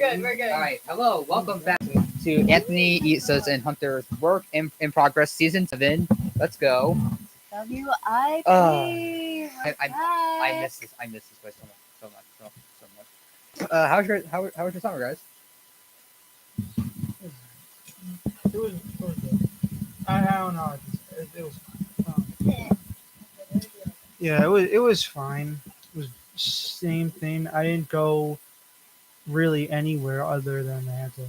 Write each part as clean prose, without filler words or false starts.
good. We're good. All right. Hello. Welcome back to Anthony Eats's and Hunter's Work in Progress Season 7. Let's go. WIP. I miss this. I miss this place so much. How was your summer, guys? It was good. I don't know. It was. Yeah, it was fine. It was same thing. I didn't go really anywhere other than I had to.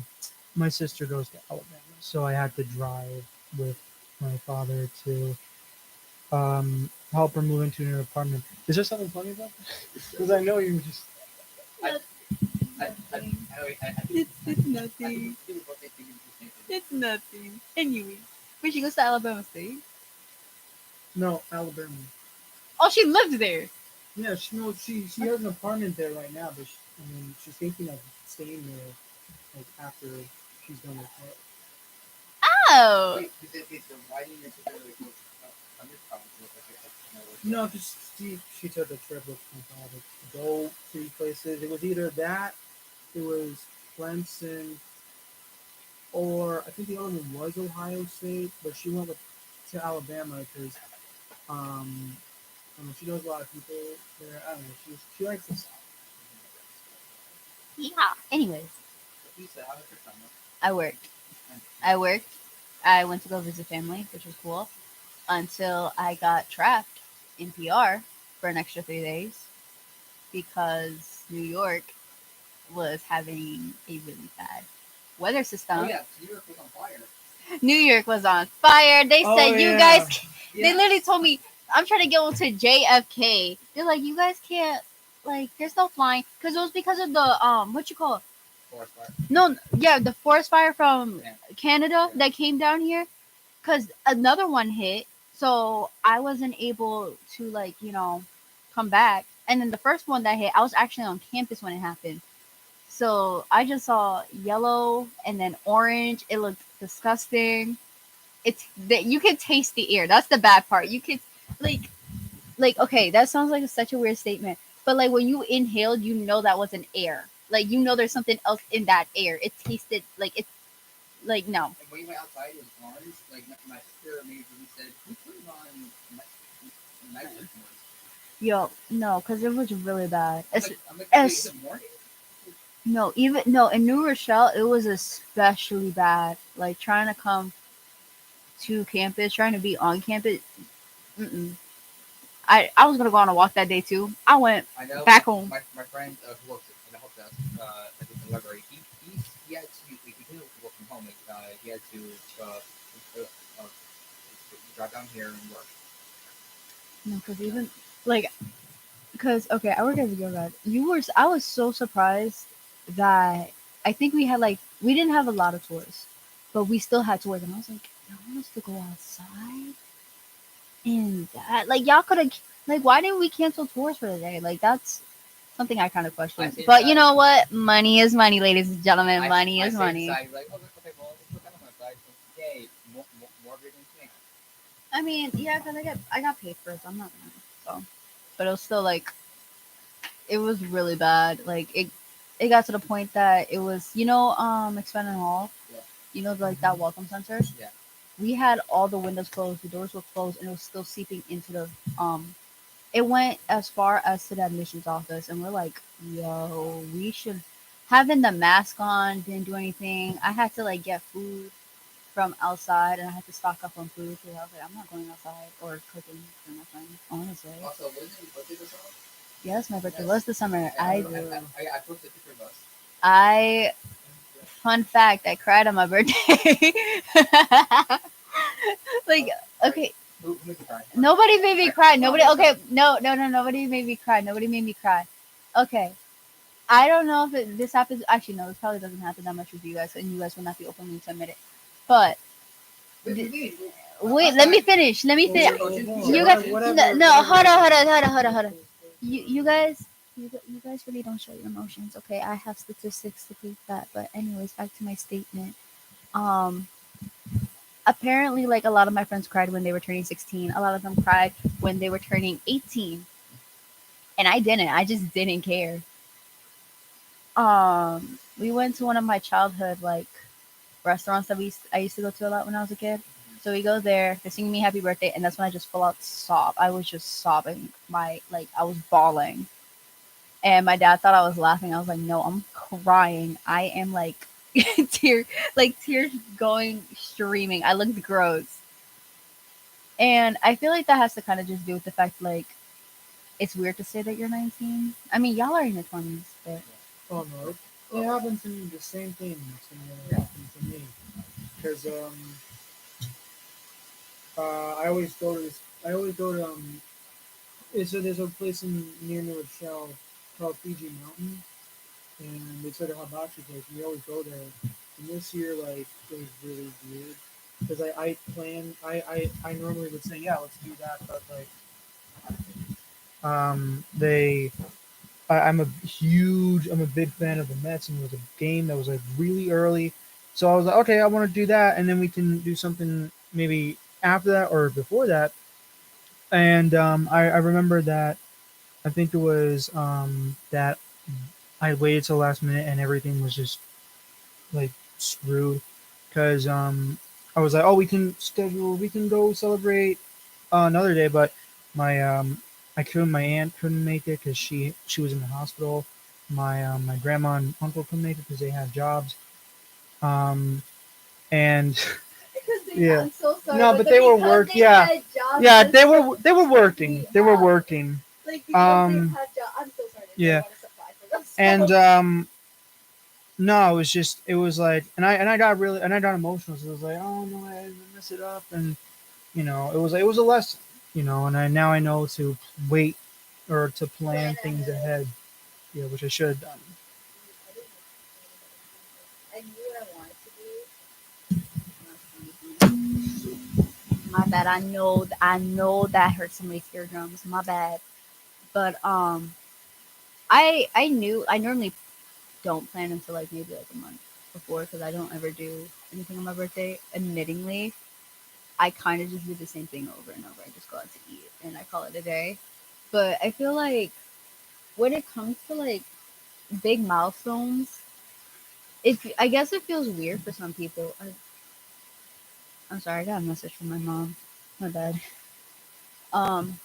My sister goes to Alabama, so I had to drive with my father to help her move into an apartment. Is there something funny about this? Because I know you just. It's nothing. It's nothing. Anyway, but she goes to Alabama State. No, Alabama. Oh, she lives there. Yeah, she has an apartment there right now, but she's thinking of staying there like after she's done with work. Oh. Wait, why didn't your sister go No, because she took a trip with my father to go to these places. It was either that, it was Clemson, or I think the other one was Ohio State, but she went to Alabama because she knows a lot of people there. I don't know. She likes the South. Yeah. Anyways, Lisa, how was your summer? I worked. I went to go visit family, which was cool, until I got trapped in PR for an extra 3 days because New York was having a really bad weather system. Oh yeah, New York was on fire. New York was on fire. They said you guys. Yeah. They literally told me I'm trying to get on to JFK. They're like, you guys can't. Like, there's no flying because it was because of the what you call it? Forest fire. No, yeah, the forest fire from Yeah. Canada that came down here. Because another one hit, so I wasn't able to come back. And then the first one that hit, I was actually on campus when it happened. So I just saw yellow and then orange. It looked disgusting. It's that you can taste the air. That's the bad part. You could like okay, that sounds like such a weird statement, but like when you inhaled, you know that wasn't air. Like you know there's something else in that air. It tasted like it's like no. Like when you went outside, it was orange. Like my sister maybe said, "Who put it on night shift?" Yo, no, because it was really bad. I'm like, wait, is it morning? No, in New Rochelle, it was especially bad. Like trying to come to campus, trying to be on campus. Mm-mm. I was gonna go on a walk that day too. I went back home. My friend who works in the help desk, at the library, he had to he couldn't work from home. He had to drive down here and work. No, because okay, I work as a yoga guide. I was so surprised that I think we didn't have a lot of tours, but we still had tours, and I was like, y'all want us to go outside? And that, like, y'all could have, like, why didn't we cancel tours for the day? Like, that's something I kind of question. But you know what? Money is money, ladies and gentlemen. Money is money. Like, okay, well, let's look at my side. Yay, more reading to me. I mean, yeah, because I got paid for it, so I'm not gonna. So, but it was still like, it was really bad. Like it got to the point that it was, Expanding Hall. Yeah. You know, like that welcome center. Yeah. We had all the windows closed, the doors were closed, and it was still seeping into the It went as far as to the admissions office, and we're like, yo, we should having the mask on didn't do anything. I had to like get food from outside, and I had to stock up on food because I was like, I'm not going outside or cooking for my friends, honestly. Also, wasn't your birthday this summer? Yes, my birthday was this summer. I posted a picture of us. Fun fact, I cried on my birthday. Like, okay. Who made you cry? Nobody made me cry. Nobody made me cry. Nobody made me cry. Okay. I don't know if this happens. Actually, no, this probably doesn't happen that much with you guys, and you guys will not be openly to admit it. But wait, let me finish. You guys, no, hold on. You guys really don't show your emotions, okay? I have statistics to prove that. But anyways, back to my statement. Apparently, like a lot of my friends cried when they were turning 16. A lot of them cried when they were turning 18, and I didn't. I just didn't care. We went to one of my childhood like restaurants that I used to go to a lot when I was a kid. So we go there, they sing me happy birthday, and that's when I just full out sob. I was just sobbing. I was bawling. And my dad thought I was laughing. I was like, no, I'm crying. I am like tear like tears going streaming. I looked gross. And I feel like that has to kind of just do with the fact like it's weird to say that you're 19. I mean, y'all are in your 20s, but Oh no, it happened to me. The same thing happened to me because I always go to this. I always go to there's a place in near New Rochelle called Fiji Mountain, and it's at a hibachi place. We always go there. And this year, like, it was really weird because I normally would say yeah, let's do that, but like they I'm a big fan of the Mets, and it was a game that was like really early. So I was like, okay, I want to do that, and then we can do something maybe after that or before that. And I remember that I think it was that I waited till last minute, and everything was just like screwed because I was like, oh, we can go celebrate another day, but my my aunt couldn't make it because she was in the hospital. My grandma and uncle couldn't make it because they had jobs. Um, and because yeah, I'm so sorry, no, but but they were because work. they Yeah, had jobs, yeah, I'm so they were working. we They were have working. like because they Um, had jobs. I'm so sorry, they yeah, want to supply for and themselves. no, it was just it was like, and I got emotional. So I was like, oh no, I didn't mess it up, and it was a lesson, and now I know to wait or to plan Plan things ahead. ahead, yeah, which I should have done. I didn't know I knew what I wanted to do. My bad. I know that hurt somebody's eardrums. My bad. But I normally don't plan until like maybe like a month before because I don't ever do anything on my birthday. Admittingly, I kind of just do the same thing over and over. I just go out to eat and I call it a day. But I feel like when it comes to like big milestones, I guess it feels weird for some people. I'm sorry, I got a message from my mom. My bad.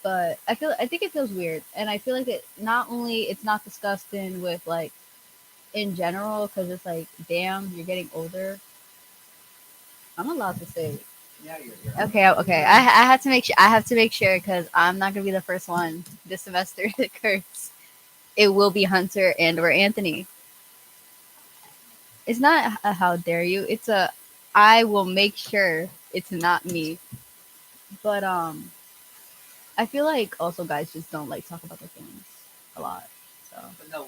But I think it feels weird, and I feel like it not only it's not disgusting with like in general because it's like damn you're getting older. I'm allowed to say Yeah, you're okay, okay. I had to make sure. I have to make sure because I'm not gonna be the first one this semester to curse. It will be Hunter and or Anthony. It's not a how dare you. It's a I will make sure it's not me. But I feel like also guys just don't like talk about their feelings a lot. So but no,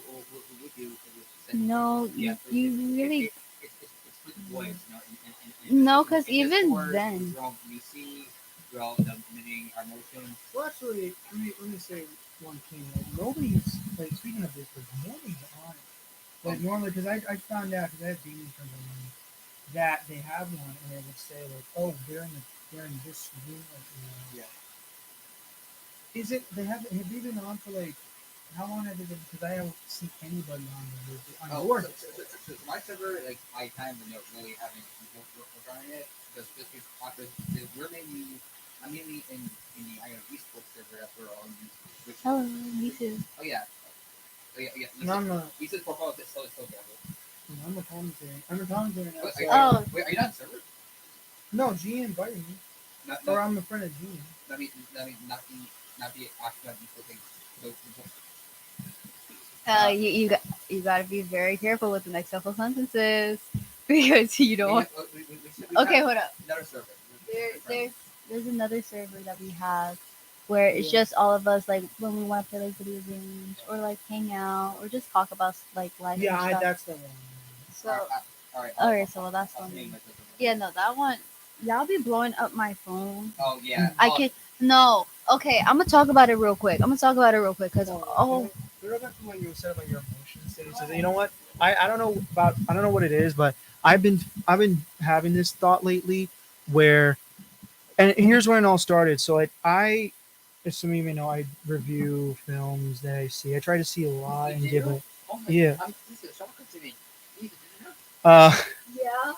we do. We said no, yeah, you really it's for the boys, no, because in even Discord, then, we're all VC, we're all admitting our emotions. Well, actually, let me say one thing. Like, nobody's like speaking of this, but nobody's on it. Like normally, because I found out because I have demons from them that they have one, and they would say like, oh, they're in this room, like, Yeah. is it have they been on for like how long have they been? Because I don't see anybody on Oh, your so my server, like, I kind of really haven't worked on it just because we're mainly, I'm mainly in the esports server. That's where all these which hello, me too. oh yeah yeah No, I'm not. esports profile is so available. No, I'm a commentator. I'm a commentator now. Wait, So Oh, are you not on server? no, G invited me, Not or not I'm a friend of G. not the actual esports thing. So, you got to be very careful with the next couple sentences because you don't. Want... we Okay, have hold up. another server. There, there's another server that we have where it's Yeah. just all of us like when we want to play like video games or like hang out or just talk about like life and Yeah, stuff. that's the one. So All right. so well that's one. Name Yeah, no, that one. Y'all be blowing up my phone. Oh yeah. I can no. Okay, I'm gonna talk about it real quick. I'm gonna talk about it real quick because Go back to what you said about your emotions. And he says, you know what? I don't know what it is, but I've been having this thought lately where, and here's when it all started. So like as some of you may know, I review films that I see. I try to see a lot and give it. Oh my Yeah, God. This is shock to me. Uh, Yeah.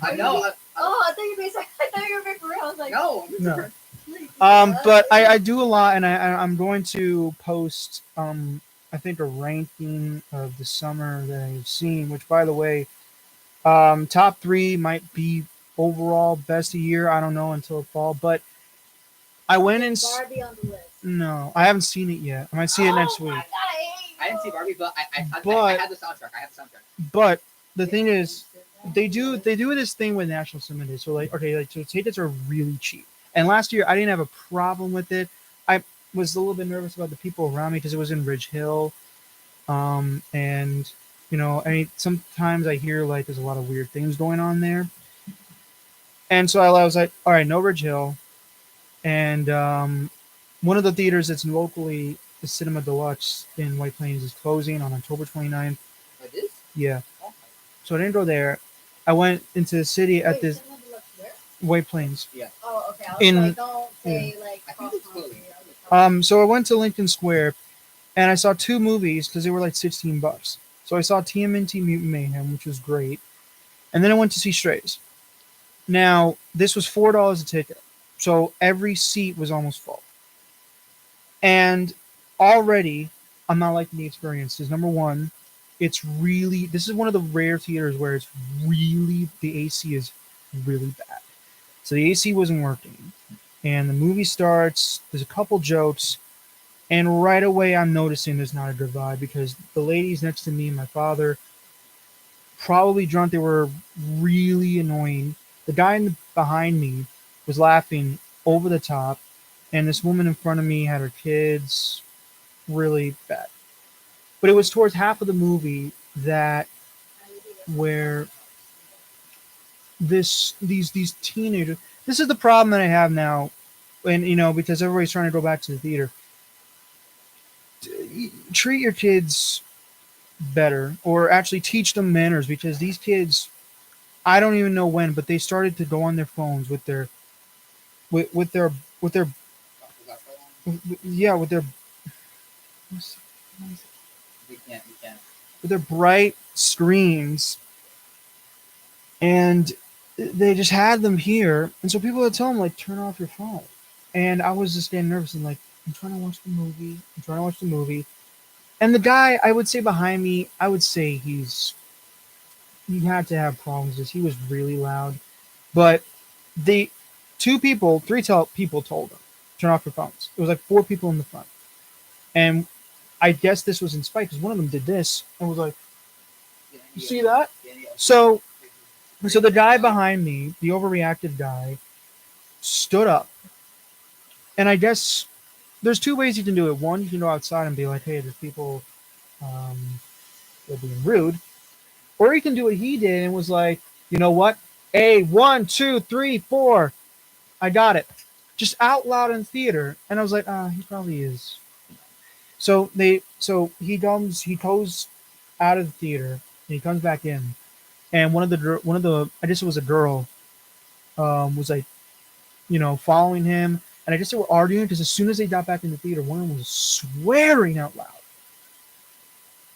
I know. Oh, I thought you were being. I thought you were being for real. I was like, No. no. what? But I do a lot, and I'm going to post I think a ranking of the summer that I've seen. Which, by the way, top three might be overall best of year. I don't know until fall, but I went in. Is Barbie on the list? No, I haven't seen it yet. I might see it next Oh week. my god, I hate I didn't see Barbie, but I But had the soundtrack. I have the soundtrack. but the thing is, they do this thing with National Cinema Day. So like, okay, like so tickets are really cheap. And last year I didn't have a problem with it. I was a little bit nervous about the people around me because it was in Ridge Hill. And I mean, sometimes I hear like there's a lot of weird things going on there. And so I was like, all right, no Ridge Hill. And one of the theaters that's locally, the Cinema Deluxe in White Plains, is closing on October 29th. It is. Yeah. Okay. So I didn't go there. I went into the city at Wait, this Cinema Deluxe where? White Plains. Yeah. Oh, okay. I was In like, don't say like I think cross it's country. closing. I was like, So I went to Lincoln Square and I saw two movies because they were like $16. So I saw TMNT Mutant Mayhem, which was great, and then I went to see Strays. Now this was $4 a ticket, so every seat was almost full. And already, I'm not liking the experience. Because number one, it's really this is one of the rare theaters where it's really the AC is really bad. So the AC wasn't working, and the movie starts. There's a couple jokes, and right away I'm noticing there's not a good vibe because the ladies next to me and my father, probably drunk, they were really annoying. The guy behind me was laughing over the top, and this woman in front of me had her kids, really bad. But it was towards half of the movie that where these teenagers. This is the problem that I have now, and because everybody's trying to go back to the theater. Treat your kids better, or actually teach them manners, because these kids, I don't even know when, but they started to go on their phones with their with their Was that so long? yeah with their We can't. We can't. with their bright screens, and they just had them here, and so people would tell them like, turn off your phone, and I was just getting nervous and like, I'm trying to watch the movie, and the guy, I would say behind me, I would say he had to have problems because he was really loud, but the three people told him, turn off your phones. It was like four people in the front, and I guess this was in spite because one of them did this and was like, you see that? So the guy behind me, the overreactive guy, stood up, and I guess there's two ways you can do it. One, you can go outside and be like, "Hey, there's people, um, they're being rude," or you can do what he did and was like, "You know what? A 1, 2, 3, 4, I got it," just out loud in theater, and I was like, "Ah, he probably is." So he goes out of the theater and he comes back in, and one of the I guess it was a girl, was like, following him. And I guess they were arguing because as soon as they got back in the theater, one of them was swearing out loud.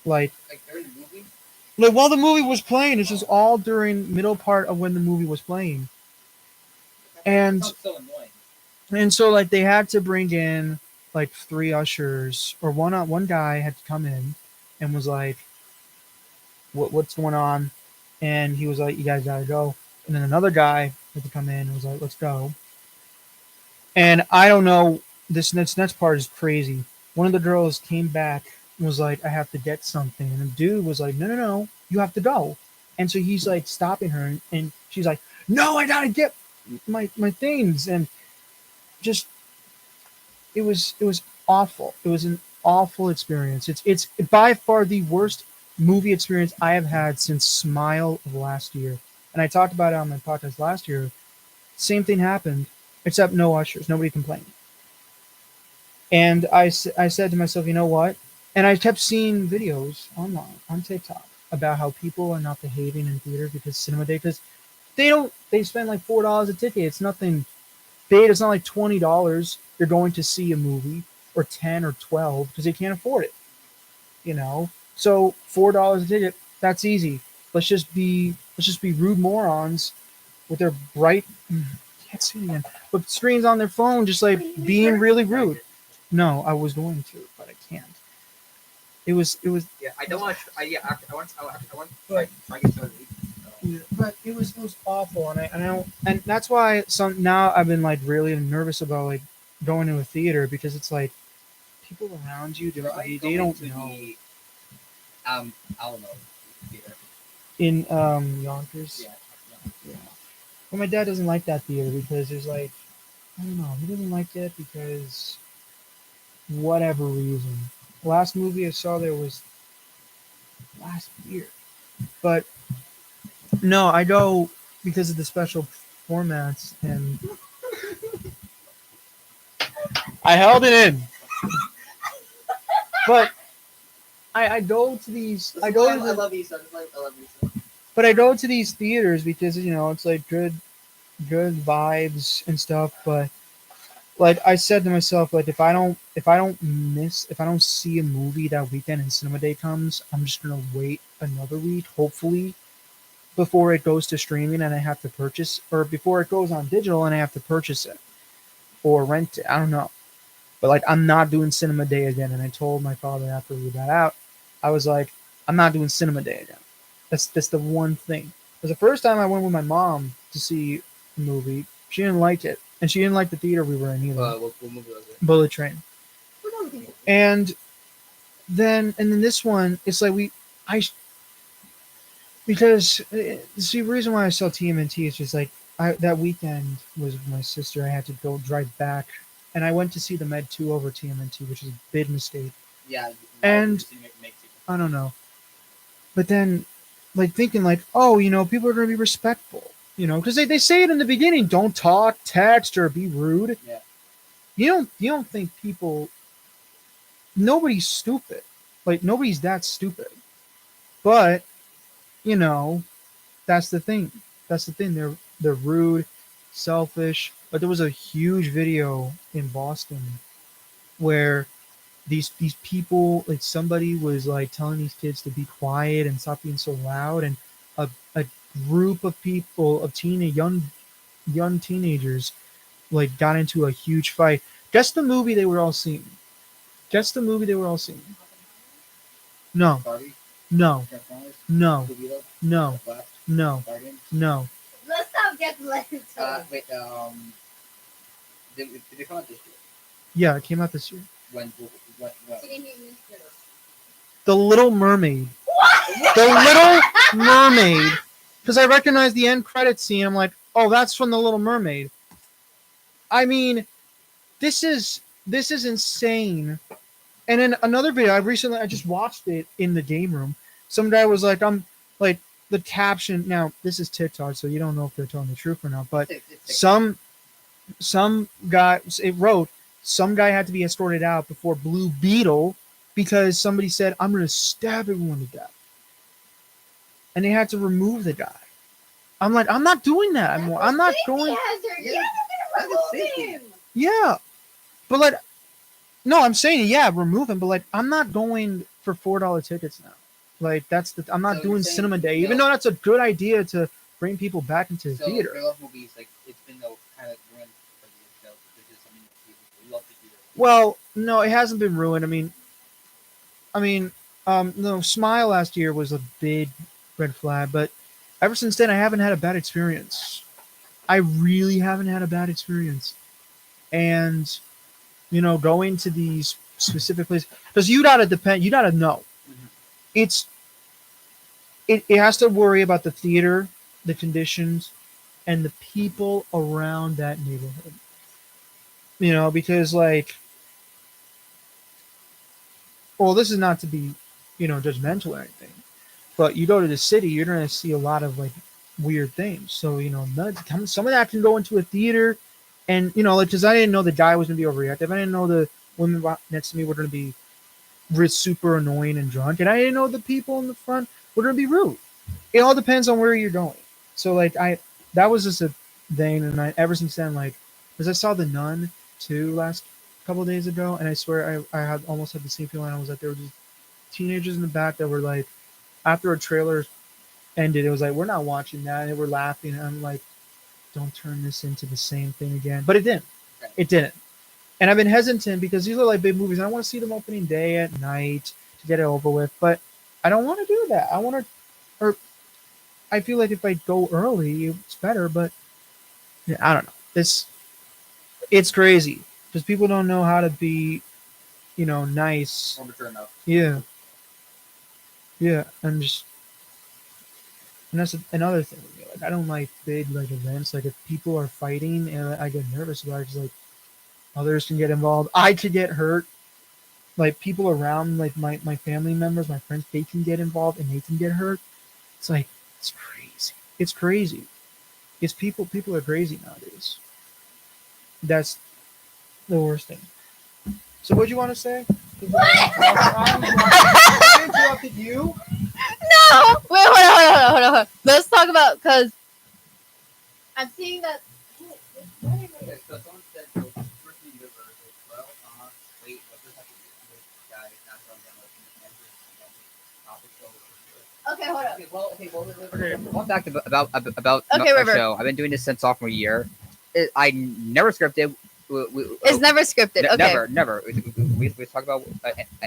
Like, Like during the movie. while the movie was playing, it's just all during middle part of when the movie was playing. That And sounds so annoying. so like they had to bring in like three ushers, or one guy had to come in and was like, what's going on? And he was like, you guys gotta go. And then another guy had to come in and was like, let's go. And I don't know, this next part is crazy. One of the girls came back and was like, I have to get something. And the dude was like, no, no, no, you have to go. And so he's like stopping her, and she's like, no, I gotta get my things. And just, it was awful. It was an awful experience. It's by far the worst movie experience I have had since Smile of last year. And I talked about it on my podcast last year. Same thing happened, except no ushers. Nobody complained. And I said to myself, you know what? And I kept seeing videos online on TikTok about how people are not behaving in theaters because cinema day, because they spend like $4 a ticket. It's nothing big. It's not like $20 you're going to see a movie, or 10 or 12 because they can't afford it. So $4 a ticket, that's easy. let's just be rude morons with their bright can't see it again, with screens on their phone, just like being really rude. No, I was going to, but I can't. It was Yeah, I don't want. I want to but try get started. So. yeah, but it was awful, and that's why some now I've been like really nervous about like going to a theater because it's like people around you Try they going don't to know. the I don't know theater. In Yonkers. Yeah, Yeah. But my dad doesn't like that theater because there's like I don't know, he doesn't like it because whatever reason. Last movie I saw there was last year. But no, I go because of the special formats and I held it in. But I go to these I go to I the love you, son. I love you, son. but I go to these theaters because it's like good vibes and stuff, but like I said to myself, like if I don't see a movie that weekend and Cinema Day comes, I'm just gonna wait another week, hopefully, before it goes to streaming and I have to purchase, or before it goes on digital and I have to purchase it or rent it. I don't know, but like I'm not doing Cinema Day again. And I told my father after we got out, I was like, I'm not doing Cinema Day again. That's the one thing. It was the first time I went with my mom to see a movie. She didn't like it, and she didn't like the theater we were in either. What movie was it? Bullet Train. And then this one, it's like I because see the reason why I saw TMNT is just like that weekend was with my sister. I had to go drive back, and I went to see the Med 2 over TMNT, which is a big mistake. Yeah, And I don't know, but then like thinking like, oh, people are gonna be respectful, because they say it in the beginning, don't talk, text, or be rude. Yeah. You don't think people nobody's stupid. Like nobody's that stupid. But, you know, that's the thing. That's the thing. They're rude, selfish. But there was a huge video in Boston where these people, like somebody was like telling these kids to be quiet and stop being so loud, and a group of people of young teenagers like got into a huge fight. Guess the movie they were all seeing. Guess the movie they were all seeing. No, Barbie, no, Transformers, no, Scooby-Doo, no, The Flash, no, Guardians. no. Let's not get led into Wait, did they come out this year? Yeah, it came out this year. When? The Little Mermaid. The Little Mermaid. Because I recognized the end credit scene. I'm like, oh, that's from The Little Mermaid. I mean, this is insane. And in another video, I just watched it in the game room. Some guy was like, I'm like the caption. Now this is TikTok, so you don't know if they're telling the truth or not. But some guy it wrote some guy had to be escorted out before Blue Beetle because somebody said, I'm going to stab everyone to death, and they had to remove the guy. I'm like, I'm not doing that. I'm not going. Yeah, but like, no, I'm saying yeah, remove him. But like, I'm not going for $4 tickets now. Like I'm not So doing you're saying Cinema Day, no. even though that's a good idea to bring people back into the So theater. for love movies, like it's been kind of ruined because of the show. Which is something that people love to hear. Well, no, it hasn't been ruined. I mean, no, Smile last year was a big red flag, but ever since then, I haven't had a bad experience. I really haven't had a bad experience, and going to these specific places because you gotta know. Mm-hmm. It's it has to worry about the theater, the conditions, and the people around that neighborhood. Because like, well, this is not to be, judgmental or anything, but you go to the city, you're gonna see a lot of like weird things. So some of that can go into a theater, and like because I didn't know the guy was gonna be overreactive. I didn't know the women next to me were gonna be super annoying and drunk, and I didn't know the people in the front were gonna be rude. It all depends on where you're going. So like that was just a thing, and ever since then, like, because I saw The Nun too last couple of days ago, and I swear I had almost had the same feeling. I was like, there were just teenagers in the back that were like, after a trailer ended. It was like we're not watching that, and they were laughing. And I'm like, don't turn this into the same thing again. But it didn't. Okay. It didn't. And I've been hesitant because these are like big movies. And I want to see them opening day at night to get it over with. But I don't want to do that. I want to, or I feel like if I go early, it's better. But yeah, I don't know. It's crazy because people don't know how to be, nice. Or mature enough. Yeah, yeah, and that's another thing with me. Like I don't like big like events. Like if people are fighting and I get nervous about it, 'cause, like others can get involved. I could get hurt. Like people around, like my family members, my friends, they can get involved and they can get hurt. It's like it's crazy. It's crazy. It's people are crazy nowadays. That's the worst thing. So what do you want to say? I interrupted you. No, wait, hold on. Let's talk about because I'm seeing that. Okay, so someone said, so first thing you ever, well, wait, what does that have to do with guys not from them, like, topic show? Okay, hold up. Okay, one fact about Okay, my River. show. I've been doing this since sophomore year. I never scripted. It's never scripted. Okay. Never. We talk about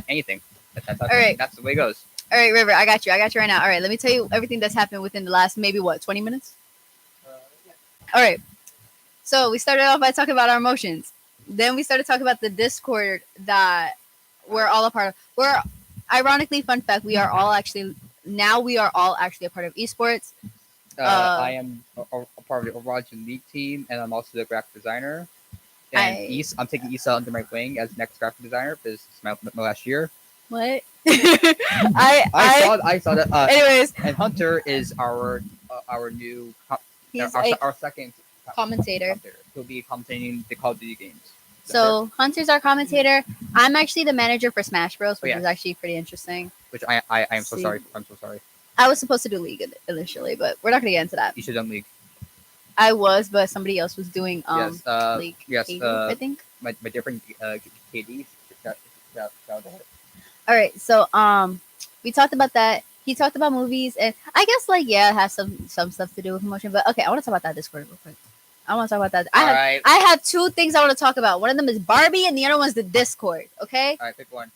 anything. All right. That's the way it goes. All right, River. I got you right now. All right, let me tell you everything that's happened within the last maybe 20 minutes. Yeah. All right. So we started off by talking about our emotions. Then we started talking about the Discord that we're all a part of. We're ironically, fun fact, we are all actually a part of esports. I am a part of the Overwatch League team, and I'm also the graphic designer. And I'm taking Issa under my wing as next graphic designer because it's my last year. What? I saw that. Anyways, and Hunter is our new he's our second commentator. He'll be commentating the Call of Duty games. So Hunter's our commentator. I'm actually the manager for Smash Bros, which is actually pretty interesting. Which I am so sorry. I'm so sorry. I was supposed to do League initially, but we're not gonna get into that. You should have done League. I was, but somebody else was doing League. Yes, KD, I think. My different KD. All right, so we talked about that. He talked about movies, and I guess like it has some stuff to do with emotion. But okay, I want to talk about that Discord real quick. I want to talk about that. I have two things I want to talk about. One of them is Barbie, and the other one's the Discord. Okay. All right, pick one.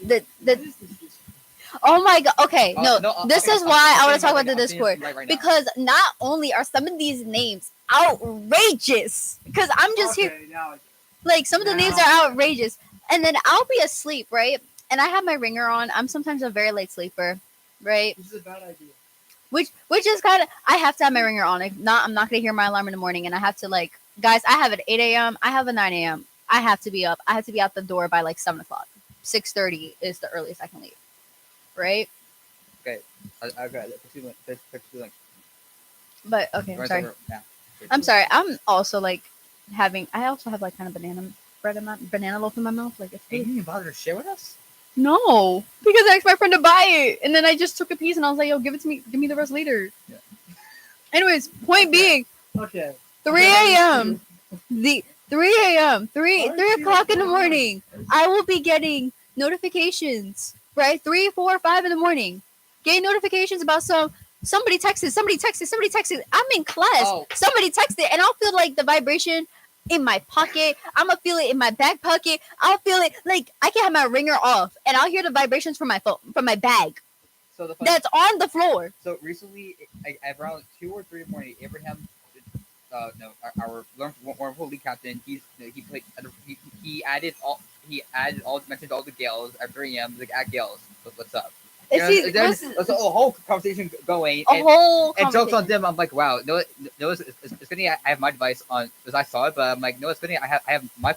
The Oh my god. Okay, this is why I want to talk about the Discord because not only are some of these names outrageous, because I'm just here. Like some of the names are outrageous, and then I'll be asleep, right? And I have my ringer on. I'm sometimes a very late sleeper, right? This is a bad idea. Which is kind of I have to have my ringer on. If not, I'm not gonna hear my alarm in the morning, and I have to guys. I have an 8 a.m. I have a 9 a.m. I have to be up. I have to be out the door by 7 o'clock. 6:30 is the earliest I can leave. Right? Okay. I got it. But okay, I'm sorry. I'm sorry. I'm also I also have kind of banana loaf in my mouth. Like, it's you didn't bother to share with us? No, because I asked my friend to buy it, and then I just took a piece, and I was like, "Yo, give it to me. Give me the rest later." Yeah. Anyways, point being, 3 a.m. The 3 a.m. 3 o'clock in the morning, I will be getting notifications. Right, 3, 4, 5 in the morning, getting notifications about somebody texted. I'm in class. Oh. Somebody texted, and I'll feel the vibration in my pocket. I'm gonna feel it in my back pocket. I'll feel it I can have my ringer off, and I'll hear the vibrations from my phone, from my bag. So that's on the floor. So recently, around 2 or 3 in the morning, Abraham, our wonderful league captain, he added all mentioned all the Gales at 3 a.m. At Gales. What's up? There's a whole conversation going. And jokes on them. I'm like, wow. No, it's good thing I have my device on because I saw it, but I'm like, no, it's good thing I have my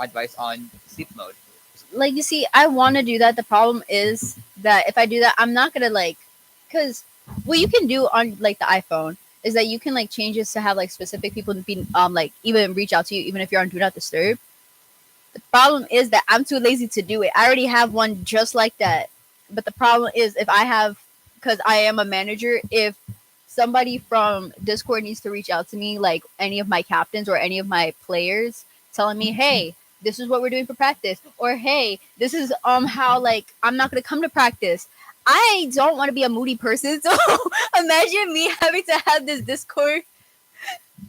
device on sleep mode. You see, I want to do that. The problem is that if I do that, I'm not gonna because what you can do on the iPhone is that you can change this to have specific people be even reach out to you even if you're on Do Not Disturb. The problem is that I'm too lazy to do it. I already have one just like that. But the problem is because I am a manager, if somebody from Discord needs to reach out to me, any of my captains or any of my players telling me, hey, this is what we're doing for practice, or hey, this is how I'm not going to come to practice, I don't want to be a moody person, so imagine me having to have this Discord.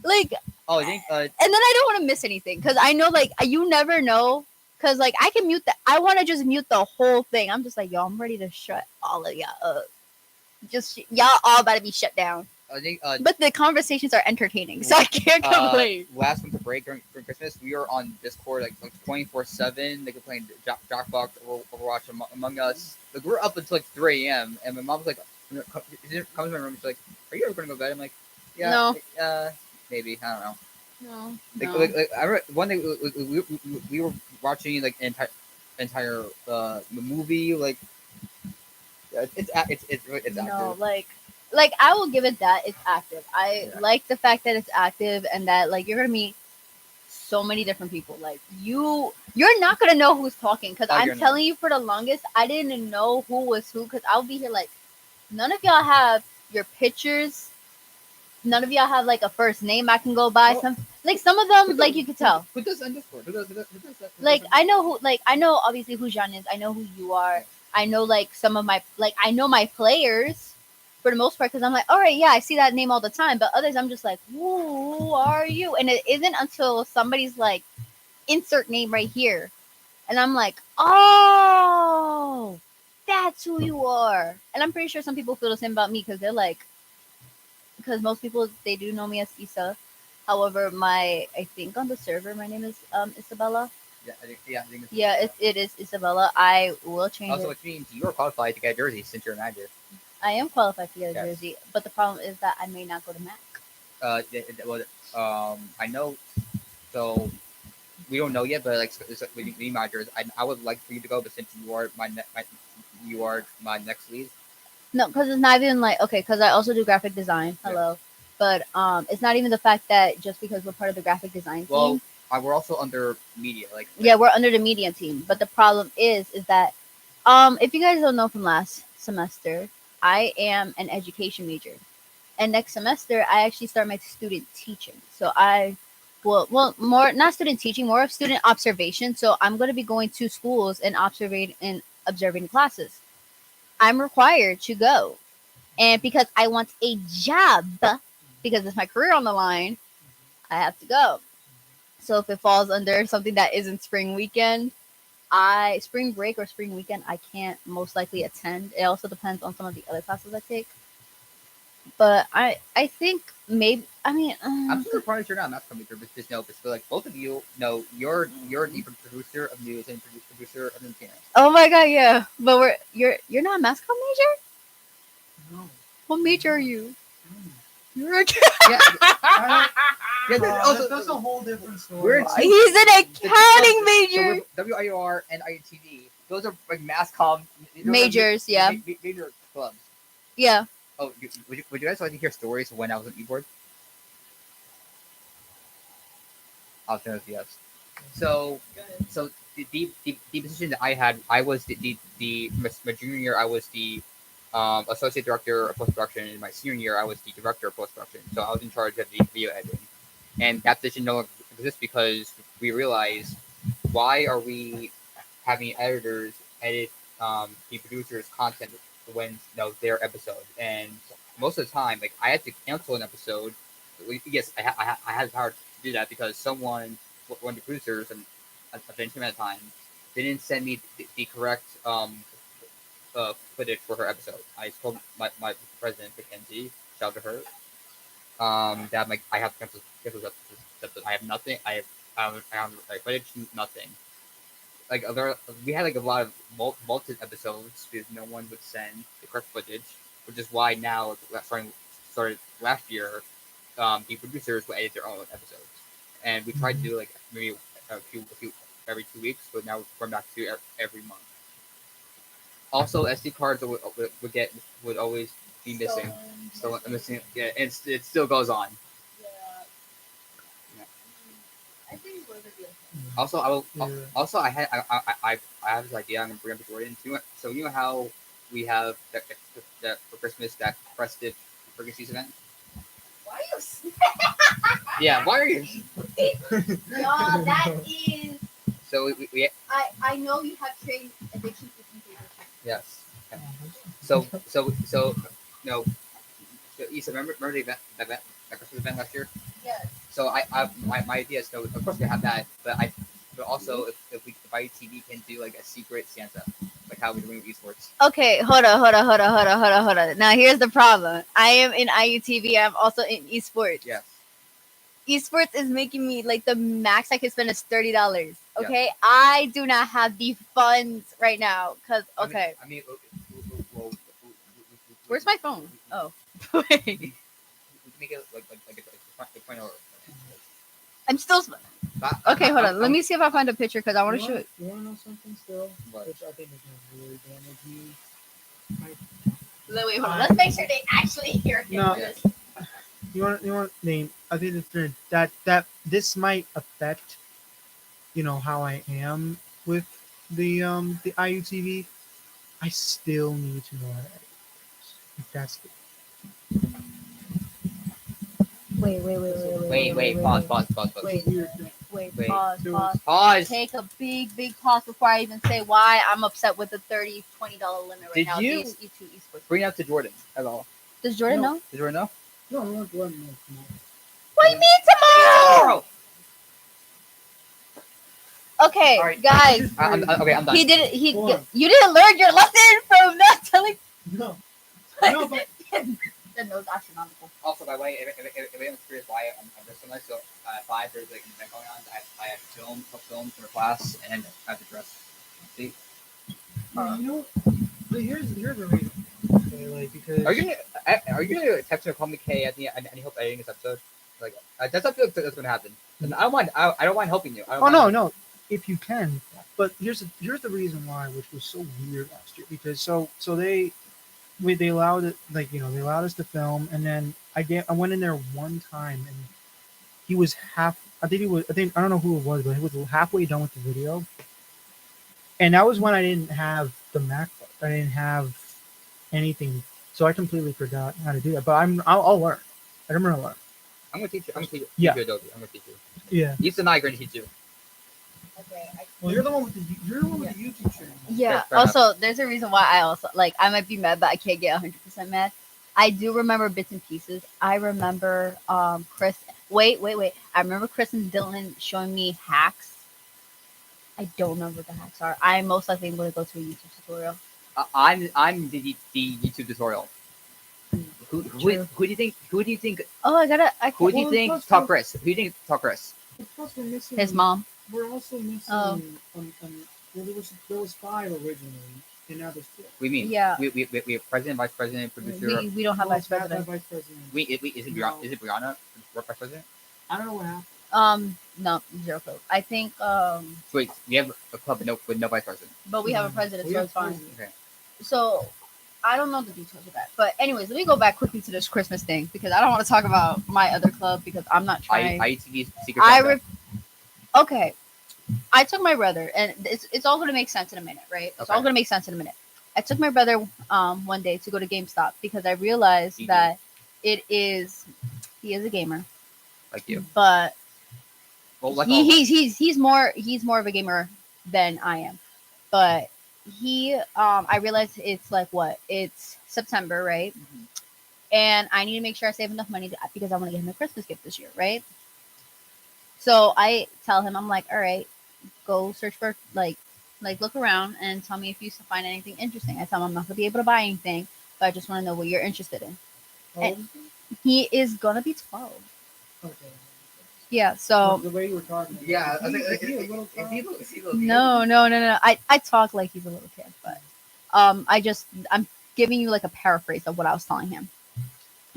Like, I think. and then I don't want to miss anything because I know, like, you never know. Because, like, I can mute I want to just mute the whole thing. I'm just like, yo, I'm ready to shut all of y'all up. Just, y'all all about to be shut down. I think. But the conversations are entertaining, so I can't complain. Last winter break during Christmas, we were on Discord like 24/7. They were playing Jackbox, Overwatch, Among Us. Like we were up until like 3 a.m. And my mom was like, comes to my room. She's like, "Are you ever going to go to bed?" I'm like, "Yeah, no, maybe. I don't know." No. Like I remember one day we were watching like an entire movie. Like it's active. No, like I will give it that it's active. I like the fact that it's active and that like you're gonna meet so many different people. Like you're not gonna know who's talking because I'm telling you, for the longest I didn't know who was who because I'll be here like none of y'all have your pictures. None of y'all have like a first name I can go by. Some of them like you could tell. Who does underscore? Who does that? Like I know who. Like I know obviously who Jean is. I know who you are. I know like some of my I know my players for the most part because I'm like, all right, yeah, I see that name all the time. But others, I'm just like, who are you? And it isn't until somebody's like, insert name right here, and I'm like, oh, that's who you are. And I'm pretty sure some people feel the same about me because they're like, because most people they do know me as Issa. However, I think on the server my name is Isabella. Yeah, I think it's it is Isabella. I will change also, it. which means you are qualified to get a jersey since you're a manager. I am qualified to get a jersey, but the problem is that I may not go to Mac. I know. So we don't know yet, but like with me managers, I would like for you to go, but since you are you are my next lead. No, because it's not even like okay, because I also do graphic design. Hello, but it's not even the fact that just because we're part of the graphic design team. We're also under media, yeah, we're under the media team. But the problem is that if you guys don't know from last semester, I am an education major, and next semester I actually start my student teaching. So more not student teaching, more of student observation. So I'm going to be going to schools and observing classes. I'm required to go. And because I want a job, because it's my career on the line, I have to go. So if it falls under something that isn't spring weekend, spring break or spring weekend, I can't most likely attend. It also depends on some of the other classes I take. But I think maybe I'm surprised you're not a mass major because like both of you know you're the producer of news and producer of entertainment. Oh my god, yeah. But you're not a mass comm major? No. What major are you? You're a that's a whole different story. He's an accounting major. So WIR and ITV. Those are like mass comm majors, yeah. Major clubs. Yeah. Oh, would you guys like to hear stories when I was on e-board? I'll tell you yes. So the position that I had, I was my junior year, I was the associate director of post production. In my senior year, I was the director of post production. So I was in charge of the video editing, and that position no longer exists because we realized why are we having editors edit the producers' content when their episode, and most of the time, like I had to cancel an episode. Yes, I had the power to do that because one of the producers and at the same time didn't send me the correct footage for her episode. I told my president Mackenzie, shout out to her, that like I have to cancel this episode. I have nothing. I have like footage, nothing. Like we had like a lot of multi episodes because no one would send the correct footage, which is why now started last year, the producers will edit their own episodes, and we tried to do like maybe a few every 2 weeks, but now we're back to every month. Also, SD cards would always be missing. So missing, yeah, and it still goes on. Yeah. I think we're gonna be okay. Also, I have this idea. I'm gonna bring up the Jordan too. So you know how we have that for Christmas that Prestige Ferguson's event. Why are you? Yeah, why are you? No, that is. So we I know you have trained addiction to temptation. Yes. So no. So Issa, remember the Christmas event last year? Yes. So my idea is, so of course we have that, but also if IUTV can do like a secret Santa, like how we're doing with esports. Okay, hold on. Now here's the problem. I am in IUTV. I'm also in esports. Yes. Esports is making me like the max I can spend is $30. Okay, Yeah. I do not have the funds right now because okay. Well, Where's my phone? Oh, we can make it like point over. I'm still. Okay, hold on. Let me see if I find a picture because I want to show it. You want to know something still? What? Which I think is going to really damage me. Wait, hold on. Let's make sure they actually hear him. No. This. You want name? I think it's gonna, that this might affect, how I am with the IUTV. I still need to know how to edit. If that's the Wait. Pause. Wait. Pause. Pause. Take a big pause before I even say why I'm upset with the $20 limit right Did now. you These E2 esports. bring it up to Jordan at all? Does Jordan know? Does Jordan know? No, I want one more. What do you mean tomorrow? Okay, All right. guys. I'm done. You didn't learn your lesson from not telling. No, but That was astronomical. Also, by the way, if anyone's curious why I'm dressed so nice, so at 5 there's like an event going on. I have film for class, and I have to dress. See? but here's the reason. Okay, like, because Are you gonna text me or call me Kay at the end? I need help editing this episode. Like that's not like that's gonna happen. And I don't mind helping you. no, if you can. But here's the reason why, which was so weird last year, because they allowed it, like, they allowed us to film, and then I went in there one time, and he was I don't know who it was, but he was halfway done with the video, and that was when I didn't have the MacBook. I didn't have anything, so I completely forgot how to do that. But I'll learn. I'm gonna learn. I'm gonna teach you. Yeah. Adobe. I'm gonna teach you. Yeah. You and I are gonna teach you. Okay. Well, you're the one with the YouTube channel. Yeah. Fair Also, there's a reason why I might be mad, but I can't get 100% mad. I do remember bits and pieces. I remember Chris. Wait. I remember Chris and Dylan showing me hacks. I don't remember what the hacks are. I most likely am going to go to a YouTube tutorial. I'm the YouTube tutorial. Who do you think? Who do you think? Oh, Who do you think taught Chris? Who do you think taught Chris? Plus, we're missing His mom. We're also missing. Oh. Well, there was 5 originally, and now there's 4. We mean? Yeah. We have president, vice president, producer. We don't have vice president. Vice president. Is it No. Brianna? Vice president? I don't know what happened. No, zero code. I think Wait, we have a club with no vice president. but we have a president, We so have it's fine. president. Okay. So I don't know the details of that. But anyways, let me go back quickly to this Christmas thing because I don't want to talk about my other club because I'm not trying. ITV's secret Santa. Okay. I took my brother, and it's all going to make sense in a minute, right? It's all Okay. going to make sense in a minute. I took my brother one day to go to GameStop because I realized that he is a gamer, Like you. but Well, like he's more of a gamer than I am. But I realized it's like it's September, right? Mhm. And I need to make sure I save enough money because I want to get him a Christmas gift this year, right? So I tell him, I'm like, all right, go search for like look around and tell me if you find anything interesting. I tell him I'm not gonna be able to buy anything, but I just want to know what you're interested in. How old is He is gonna be 12. he? Okay. Yeah. So The way you were talking. Yeah, I Is think he a little child? no. I talk like he's a little kid, but I'm giving you like a paraphrase of what I was telling him.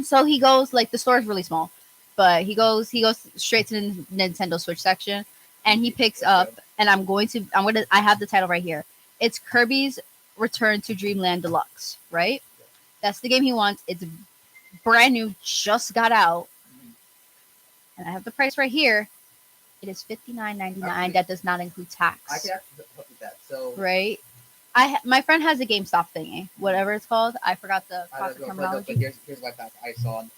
So he goes like the store is really small, but he goes straight to the Nintendo Switch section, and he picks up. And I have the title right here. It's Kirby's Return to Dreamland Deluxe, right? That's the game he wants. It's brand new, just got out, and I have the price right here. It is $59.99. That does not include tax. I can actually help with that. So Right? My friend has a GameStop thingy, whatever it's called. I forgot the proper terminology. Here's what I saw on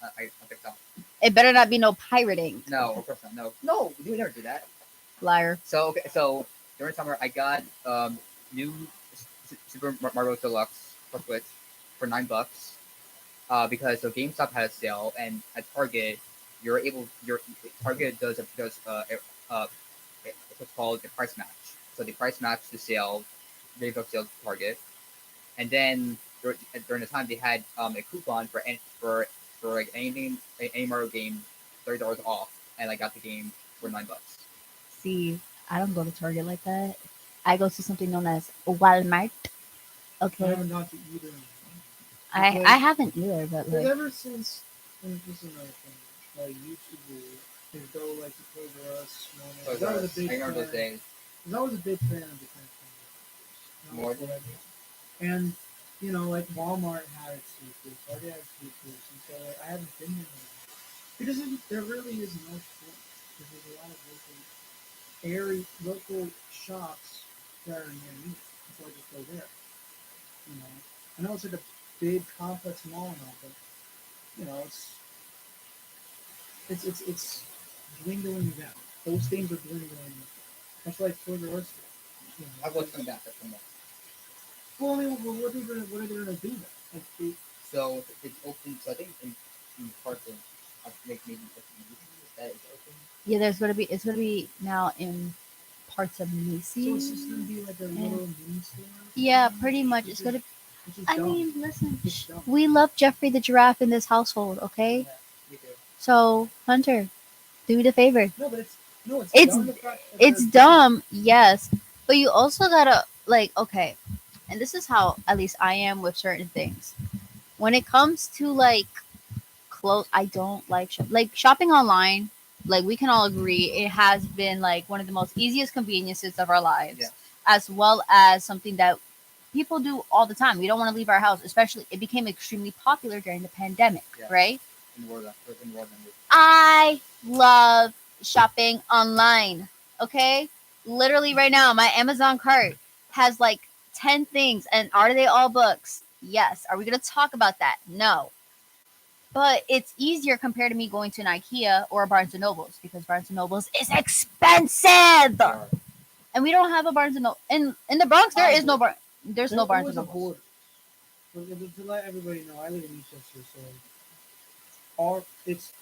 TikTok. It better not be no pirating. No, of course not. No, we would never do that. Liar. So during summer I got new Super Mario Deluxe for Switch, for $9. Because so GameStop had a sale, and at Target, your Target uh, it's what's called a price match. So they price match the sale, GameStop sale to Target, and then during the time they had a coupon for like anything any Mario game, $30 off, and I got the game for $9. See, I don't go to Target like that. I go to something known as Walmart. I Okay, haven't gone to either. I haven't either, but Because like ever since, and this is another thing, that I used to do is go like to Toys R Us, Walmart. 'Cause I was a big I remember those fan. days. Because I was a big fan of the Transformers. More than And you know, like Walmart had its secrets, Target had its secrets, and so like, I haven't been there in a while. Because there really is no point. Because there's a lot of local shops that are near me, so I just go there. You know, I know it's like a big complex mall and all, but you know, it's dwindling down. Those things are dwindling down. Much like Toys R Us. You know, I've looked from that. From that. well, I mean, what are they gonna do then? Like, So it's open. So I think in parts of maybe that is open. yeah, it's gonna be now in parts of so it's Macy's. just gonna be like a little mini store. Yeah, pretty much. It's Which gonna. is I dumb. mean, listen, It's dumb. we love Jeffrey the giraffe in this household, okay? Yeah, me too. So Hunter, do me the favor. No, but it's It's dumb. The fact that it's they're doing dumb, yes, but you also gotta like okay, and this is how at least I am with certain things. When it comes to like clothes, I don't like like shopping online. Like we can all agree, it has been like one of the most easiest conveniences of our lives, Yeah. as well as something that people do all the time. We don't want to leave our house, especially it became extremely popular during the pandemic, Yeah. right? In World in World Language. I love shopping online. Okay? Literally right now, my Amazon cart has like 10 things. And are they all books? Yes. Are we going to talk about that? No. But it's easier compared to me going to an IKEA or a Barnes and Nobles because Barnes and Nobles is expensive. Yeah. And we don't have a Barnes and Noble. In the Bronx, there is no Barnes. There's no Barnes and Nobles. To let everybody know, I live in Eastchester, so our it's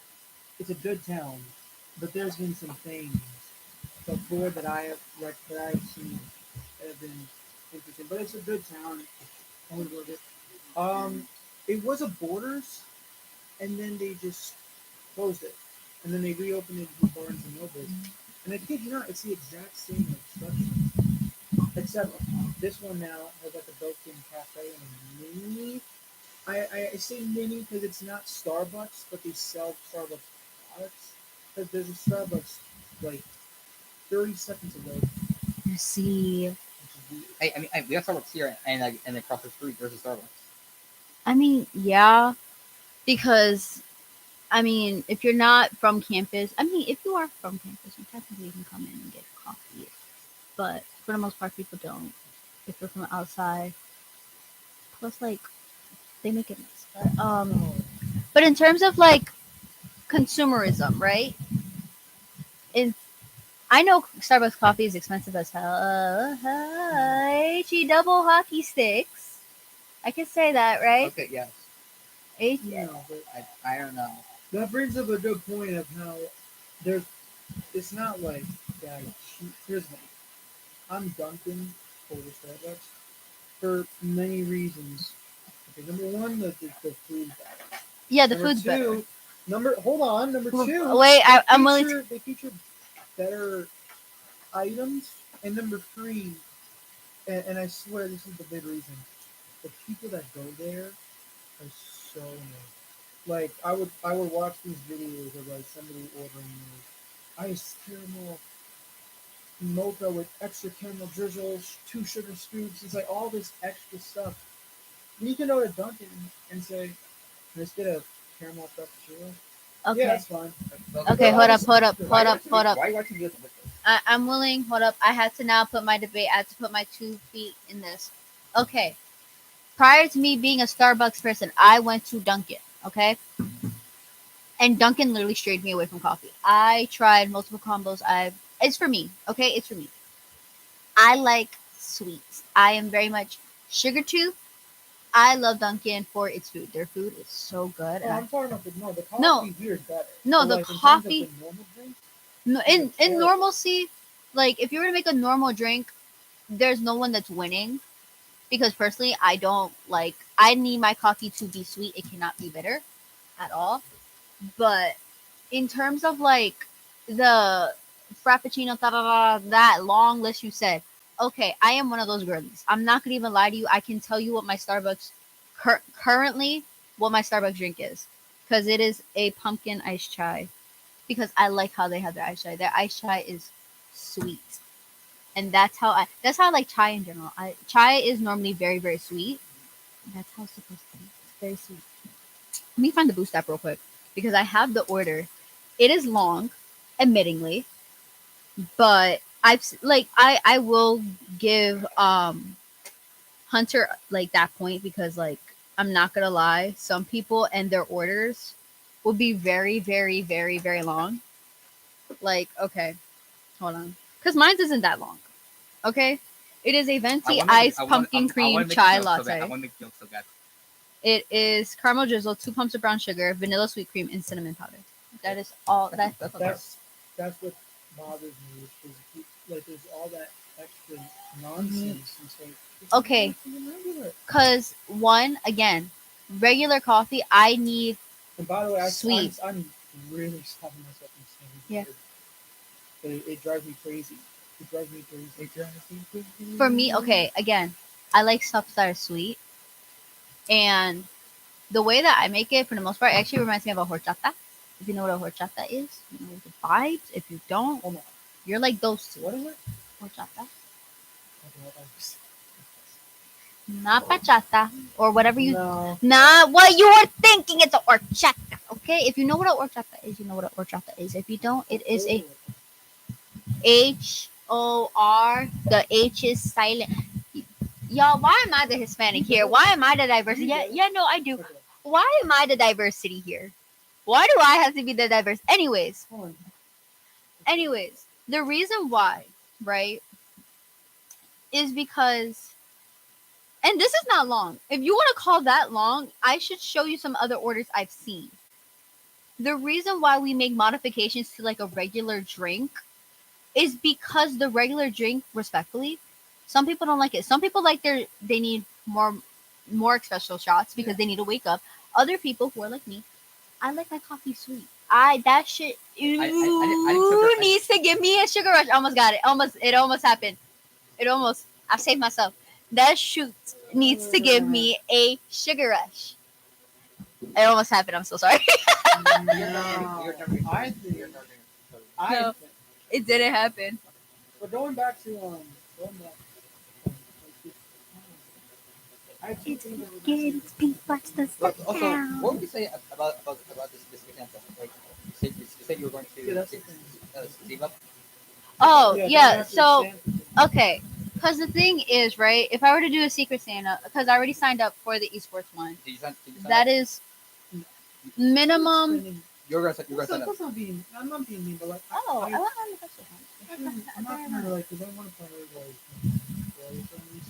a good town, but there's been some things before that I've seen that have been interesting. But it's a good town. I would love it. It was a Borders, and then they just closed it, and then they reopened it to Barnes and Nobles. And I kid you not, it's the exact same like, structure, except this one now has like a built-in cafe and a mini. I say mini because it's not Starbucks, but they sell Starbucks products. Because there's a Starbucks like 30 seconds away, You see, which is weird. I mean, we have Starbucks here, and like, and across the street there's a Starbucks. I mean, yeah, because I mean, if you're not from campus, I mean, if you are from campus, you technically can come in and get coffee. But for the most part, people don't. If you're from outside, plus like they make it nice. But in terms of like consumerism, right? In I know Starbucks coffee is expensive as hell. H-E double hockey sticks. I can say that, right? Okay, yes. H- No, but I don't know. that brings up a good point of how there's. It's not like that. Here's me. I'm Dunkin' over Starbucks for many reasons. Okay, number one, the food better. yeah, the Number food's better. two, hold on. Number two, Wait, I'm willing to. they feature better items, and number three, and I swear this is the big reason. The people that go there are so nice. Like I would watch these videos of like somebody ordering iced caramel mocha with extra caramel drizzle, 2 sugar scoops. It's like all this extra stuff. You can go to Dunkin' and say, "Let's get a caramel frappuccino." Okay. Yeah, that's fine. Okay, hold up. Why are you watching this? I'm willing. Hold up. I had to now put my debate. I had to put my 2 feet in this. Okay. Prior to me being a Starbucks person, I went to Dunkin'. Okay. And Dunkin' literally strayed me away from coffee. I tried multiple combos. It's for me. Okay, it's for me. I like sweets. I am very much sugar tooth. I love Dunkin' for its food. Their food is so good. Oh, I'm talking about the coffee No, here is better. no, But the like in terms of coffee. the normal drinks, No, they're in terrible. normalcy, like if you were to make a normal drink, there's no one that's winning because personally, I don't like. I need my coffee to be sweet. It cannot be bitter at all. But in terms of like the frappuccino, da, da, da, that long list you said, okay, I am one of those girlies. I'm not gonna even lie to you. I can tell you what my Starbucks currently what my Starbucks drink is because it is a pumpkin iced chai because I like how they have their iced chai. Their iced chai is sweet, and that's how I like chai in general. Chai is normally very very sweet. That's how it's supposed to be. It's very sweet. Let me find the Boost app real quick because I have the order. It is long, admittingly, but I will give Hunter like that point because like I'm not gonna lie, some people and their orders will be very very very very long. Like okay, hold on, because mine isn't that long. Okay, it is a venti iced pumpkin cream chai I latte. want to make jokes so bad. It is caramel drizzle, 2 pumps of brown sugar, vanilla sweet cream, and cinnamon powder. That is all. That's what bothers me is like there's all that extra nonsense and so Okay, because one again, regular coffee. I need And by the way, sweet. I'm really stopping myself from saying Yeah. but it drives me crazy. It drives me crazy. It drives me crazy. For me, okay, again, I like stuff that are sweet, and the way that I make it, for the most part, actually reminds me of a horchata. If you know what a horchata is, you know the vibes. If you don't, Hold on. you're like those two. What is it? Horchata. Okay, Not bachata or whatever you. no. Not what you were thinking. It's a horchata. Okay, if you know what a horchata is, you know what a horchata is. If you don't, it is a HOR. The H is silent. Y'all, why am I the Hispanic here? Why am I the diversity? Yeah, yeah, no, I do. Why am I the diversity here? Why do I have to be the diverse? Anyways, the reason why, right, is because, and this is not long. If you want to call that long, I should show you some other orders I've seen. The reason why we make modifications to like a regular drink is because the regular drink, respectfully, some people don't like it. Some people like they need more special shots because they need to wake up. Other people who are like me, I like my coffee sweet. That shit needs to give me a sugar rush. Almost got it. It almost happened. I saved myself. That shoot needs to give me a sugar rush. It almost happened. I'm so sorry. No. No, it didn't happen. But going back to I keep Getting pink parts the Also, what would you say about this example? Like you said you were going to save up. Oh yeah. So okay, because the thing is, right? If I were to do a Secret Santa, because I already signed up for the esports one, Did you sign that up? is minimum. You're gonna sign up. I'm not being mean, but like Oh, I want I'm not trying to like because I want to prioritize.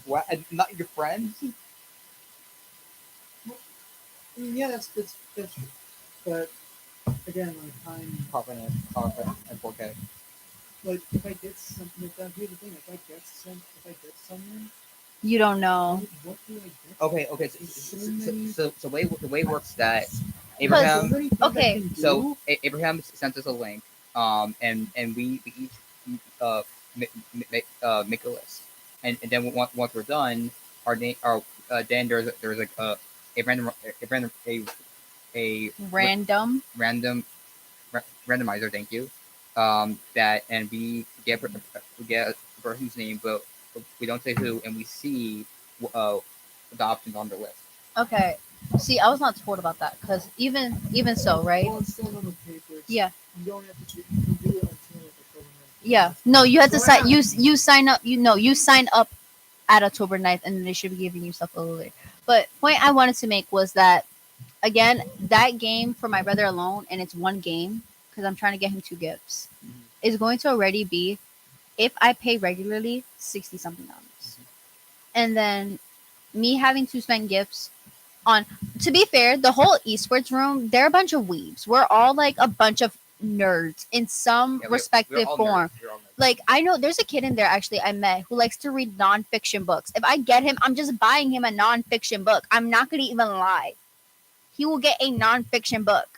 What? And not your friends? Yeah, that's true. But again, like I'm Confident and 4K. like if I get something, here's the thing: if I get someone, You don't know. what do I get? Okay. So the way it works is that Abraham. Okay. So Abraham sent us a link, and we each uh make a list, and then once we're done, our name our then there's like a random a Random. random randomizer. Thank you. That and we get a person's name, but we don't say who, and we see the options on the list. Okay. See, I was not told about that because even so, right? Well, it's still on the paper. Yeah. You don't have to. You can do it until October 9th. Yeah. No, you have to sign. You sign up. You sign up at October 9th, and then they should be giving you stuff a little later. But point I wanted to make was that again, that game for my brother alone, and it's one game because I'm trying to get him 2 gifts, is going to already be, if I pay regularly, $60 something. And then me having to spend gifts on. To be fair, the whole esports room, they're a bunch of weebs. We're all like a bunch of nerds in some respective form. Like I know there's a kid in there actually I met who likes to read nonfiction books. If I get him, I'm just buying him a nonfiction book. I'm not gonna even lie. He will get a nonfiction book.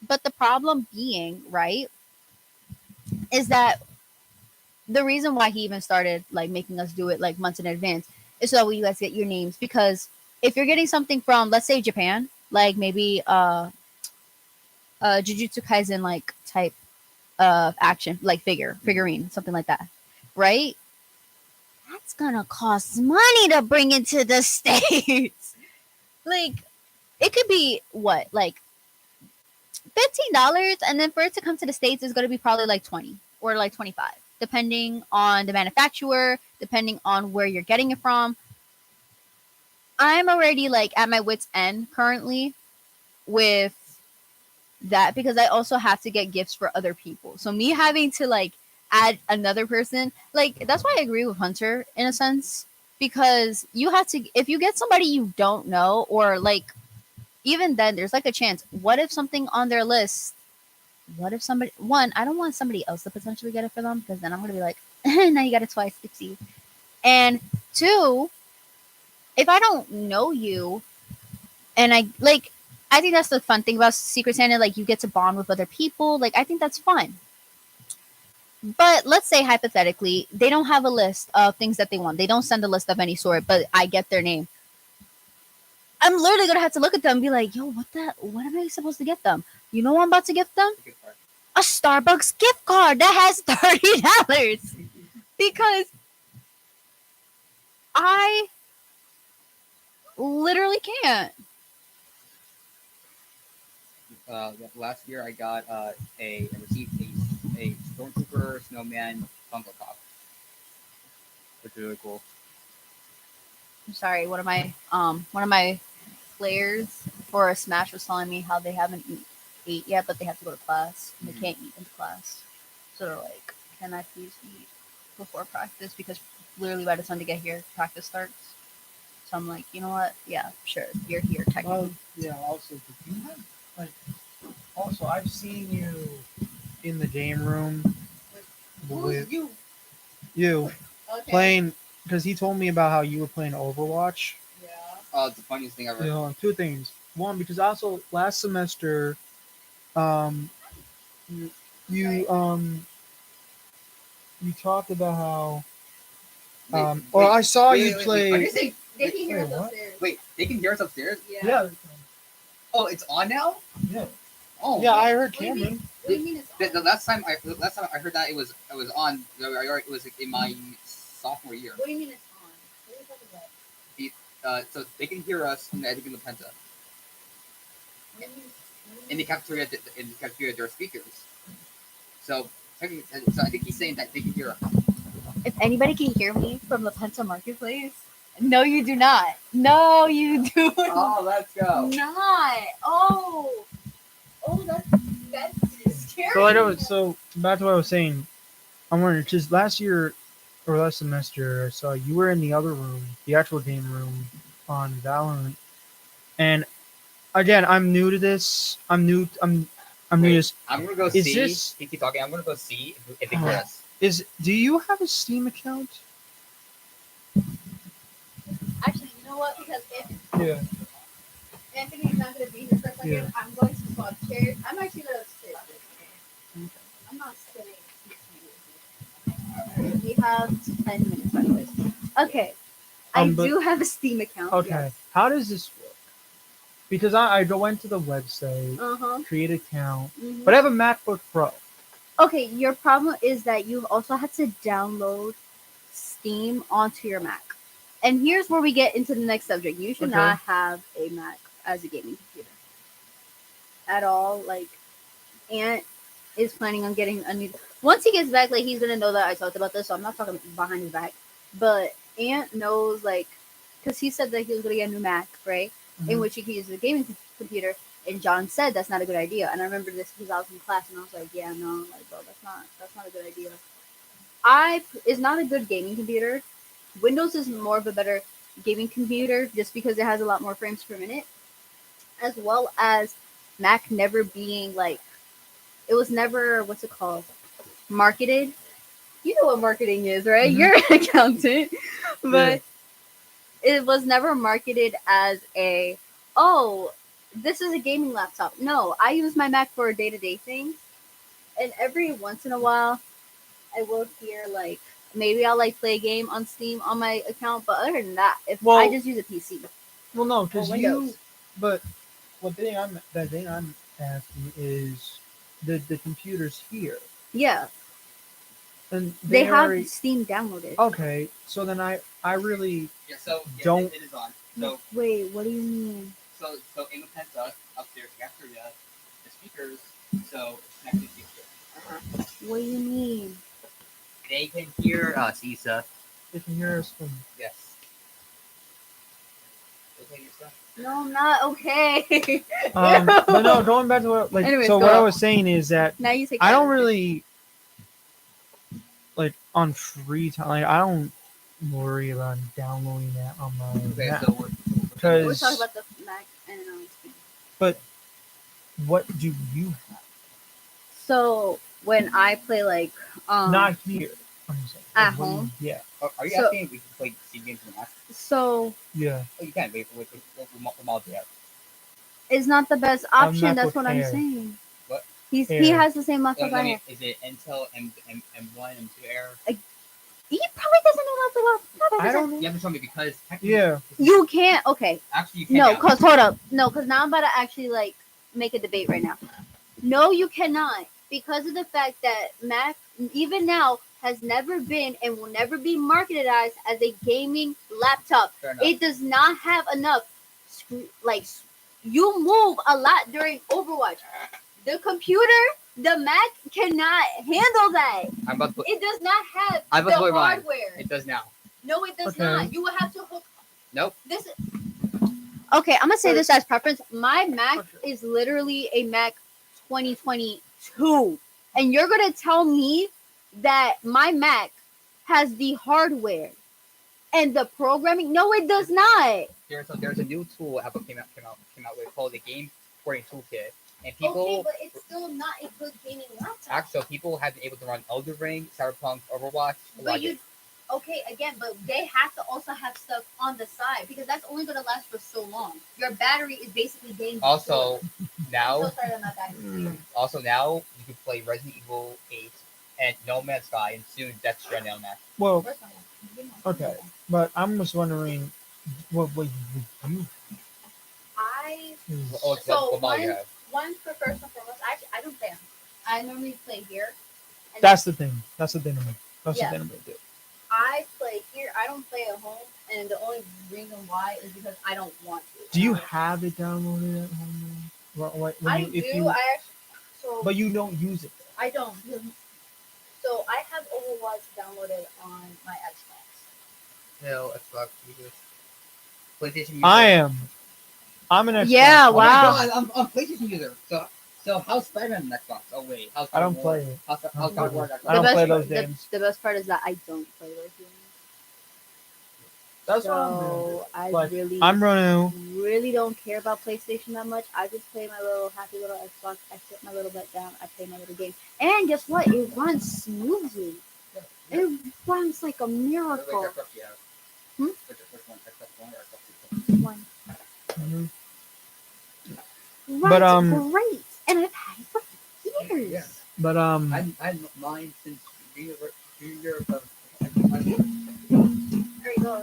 But the problem being, right, is that the reason why he even started like making us do it like months in advance is so that you guys get your names. Because if you're getting something from, let's say, Japan, like maybe Jujutsu Kaisen like type of action, like figurine, something like that, right? That's gonna cost money to bring into the states. Like it could be what, like $15, and then for it to come to the states is gonna be probably like 20 or like 25, depending on the manufacturer, depending on where you're getting it from. I'm already like at my wits end currently with that because I also have to get gifts for other people. So me having to like add another person, like that's why I agree with Hunter in a sense, because you have to, if you get somebody you don't know, or like even then there's like a chance, what if something on their list, what if somebody, one, I don't want somebody else to potentially get it for them because then I'm gonna be like now you got it twice, oopsie. And two, if I don't know you, and I like, I think that's the fun thing about Secret Santa. Like you get to bond with other people. Like I think that's fun. But let's say hypothetically, they don't have a list of things that they want. They don't send a list of any sort, but I get their name. I'm literally gonna have to look at them and be like, "Yo, what the? What am I supposed to get them? You know what I'm about to gift them? A Starbucks gift card that has $30 because I literally can't." Last year I got I received a Stormtrooper Snowman Funko Pop, which is really cool. I'm sorry. One of my players for Smash was telling me how they haven't ate yet, but they have to go to class and they can't eat in class. So they're like, "Can I please eat before practice?" Because literally by the time they get here, practice starts. So I'm like, you know what? Yeah, sure. You're here technically. Yeah. Also, did you have like? Also, I've seen you in the game room with you? you Okay. playing because he told me about how you were playing Overwatch. Yeah. It's the funniest thing ever. You know, two things. One, because also last semester, um, you you talked about how I saw you play. What do you say? They can hear us upstairs. Wait, they can hear us upstairs? Yeah. Oh, it's on now? Yeah. Oh. Yeah, I heard What do you Cameron. mean? What do you mean it's on? The last time I heard that it was on. It was in my sophomore year. What do you mean it's on? What are you talking about? So they can hear us from the I think in the Penta. In the cafeteria, there are speakers. So I think he's saying that they can hear us. If anybody can hear me from the Penta Marketplace, no, you do not. No, you do Oh, let's go. not. Oh, that's scary. So back to what I was saying. I'm wondering because last year or last semester, I saw you were in the other room, the actual game room on Valorant, and again, I'm new to this. I'm new to this. I'm gonna go Is see. this- Keep talking. I'm gonna go see if they hear us. Do you have a Steam account? Actually, you know what? Because if Yeah. Anthony's not going to be here for a second, Yeah. I'm going to swap chairs. I'm actually going to sit. I'm not sitting. We have 10 minutes, by the way. Okay. I do have a Steam account. Okay. Yes. How does this work? Because I go into the website, Uh-huh. create an account, Mhm. but I have a MacBook Pro. Okay, your problem is that you also have to download Steam onto your Mac. And here's where we get into the next subject. You should not have a Mac as a gaming computer at all. Like, Ant is planning on getting a new. Once he gets back, like he's gonna know that I talked about this, so I'm not talking behind his back. But Ant knows, like, because he said that he was gonna get a new Mac, right? In which he can use as a gaming computer. And John said that's not a good idea. And I remember this because I was in class, and I was like, yeah, no, like, bro, that's not a good idea. It's not a good gaming computer. Windows is more of a better. gaming computer just because it has a lot more frames per minute, as well as Mac never being like it was never what's it called marketed. You know what marketing is, right? Mhm. You're an accountant, Yeah. but it was never marketed as a oh this is a gaming laptop. No, I use my Mac for day to day things, and every once in a while I will hear like maybe I'll like play a game on Steam on my account, but other than that, if I Well, just use a PC well, no, or because Windows, but the thing I'm asking is the computers here, yeah, and they they have already Steam downloaded. okay. So then I really Yeah, so don't. it is on. So Wait, what do you mean? so in the Penta upstairs after the speakers, so it's connected to speaker. What do you mean? They can hear us, Issa. They can hear us from. Yes. Okay, Issa. No, I'm not okay. But no, going back to what like Anyways, so go what I on. was saying is that Now you take. I that. don't really like on free time. Like I don't worry about downloading that on my Okay, Mac so we're We're talking because. about the Mac and Steam. But what do you have? So when I play like Not here. I'm saying. at What do you- home, yeah. Are you So- asking if we can play Steam games in the Mac? so Yeah. Oh, you can. Wait, we're all there. it's not the best option. That's MacBook what I'm Air. saying. What? He Air. has the same No, laptop no, I I mean, have. is it Intel M1 M2 Air? He probably doesn't know what the laptop I is. don't know. You haven't told me because technically, Yeah. You can't. Okay. actually you can No, now. cause hold up. No, cause now I'm about to actually like make a debate right now. No, you cannot, because of the fact that Mac, even now, has never been and will never be marketed as a gaming laptop. Fair enough. It does not have enough. Like you move a lot during Overwatch. The computer, the Mac cannot handle that. I'm about to put, It does not have I'm about the to put mine. hardware. It does now. No, it does Okay. not. You will have to hook. Nope. This. Okay, I'm gonna say this as preference. My Mac is literally a Mac 2022, and you're gonna tell me that my Mac has the hardware and the programming? No, it does not. There's a new tool Apple came out with called the Game Porting Toolkit, and people Okay, but it's still not a good gaming laptop. actually people have been able to run Elden Ring, Cyberpunk, Overwatch. But you, okay, again, but they have to also have stuff on the side because that's only going to last for so long. Your battery is basically getting Also I'm now so sorry I'm not that experience. now you can play Resident Evil 8 and No Man's Sky and soon Death Stranding on that. Well, Where's my Mac? okay. But I'm just wondering what you I Oh, So, what model you have? one for first and foremost. Actually, I don't play on. I normally play here. And That's the thing. That's the thing. That's Yeah. the thing I'm gonna do. I play here. I don't play at home, and the only reason why is because I don't want to. Do you have it downloaded at home? When I you, if do. you, I actually. So but you don't use it. I don't. So I have Overwatch downloaded on my Xbox. No, Xbox users. PlayStation user. I am. I'm an Xbox. Yeah, Oh wow. my God, I'm a PlayStation user. So how's Spider-Man on Xbox? Oh wait, how's I don't God of play War? it. How's I don't God of play War it. on I Xbox? don't play best, those games. The best part is that I don't play those games. That's what I'm doing. So I Like, really, I'm running. really don't care about PlayStation that much. I just play my little happy little Xbox. I sit my little butt down. I play my little game. And guess what? It runs smoothly. It runs like a miracle. Hmm? Which one? Xbox One or Xbox 360? One. Mhm. Runs But, great. And I've had it for years. Yeah. But I mine since junior. There you go.